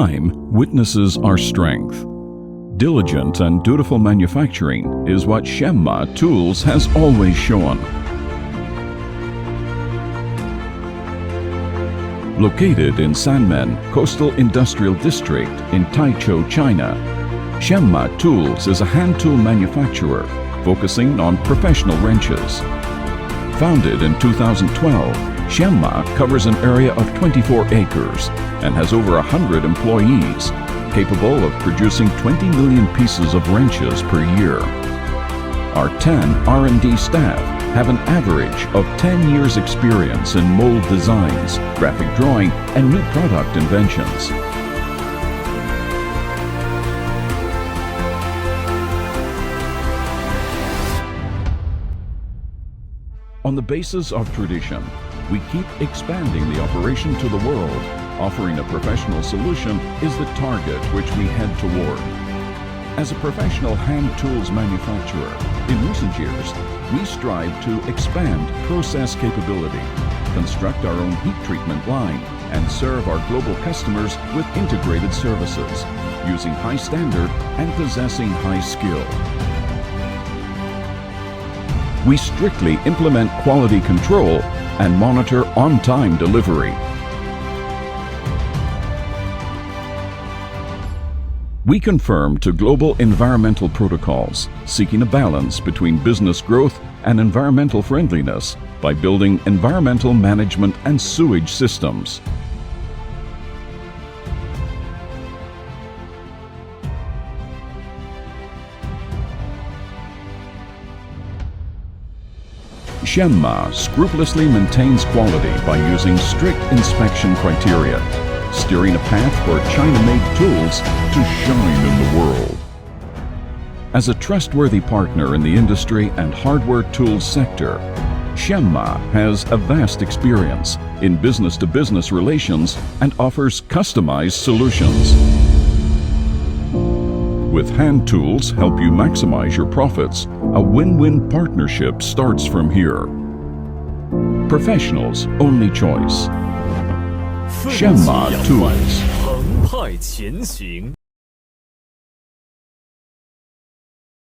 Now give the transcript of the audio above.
time witnesses our strength. Diligent and dutiful manufacturing is what Xuanma Tools has always shown. Located in Sanmen Coastal Industrial District in Taizhou, China, Xuanma Tools is a hand tool manufacturer focusing on professional wrenches. Founded in 2012, Xuanma covers an area of 24 acres and has over 100 employees, capable of producing 20 million pieces of wrenches per year. Our 10 R&D staff have an average of 10 years experience in mold designs, graphic drawing, and new product inventions. On the basis of tradition, we keep expanding the operation to the world. Offering a professional solution is the target which we head toward. As a professional hand tools manufacturer, in recent years, we strive to expand process capability, construct our own heat treatment line, and serve our global customers with integrated services, using high standard and possessing high skill. We strictly implement quality control and monitor on-time delivery. We conform to global environmental protocols, seeking a balance between business growth and environmental friendliness by building environmental management and sewage systems. Xuanma scrupulously maintains quality by using strict inspection criteria, steering a path for China-made tools to shine in the world. As a trustworthy partner in the industry and hardware tools sector, Xuanma has a vast experience in business-to-business relations and offers customized solutions. With hand tools help you maximize your profits, a win-win partnership starts from here. Professionals' only choice. Xuanma Tools. 澎湃前行。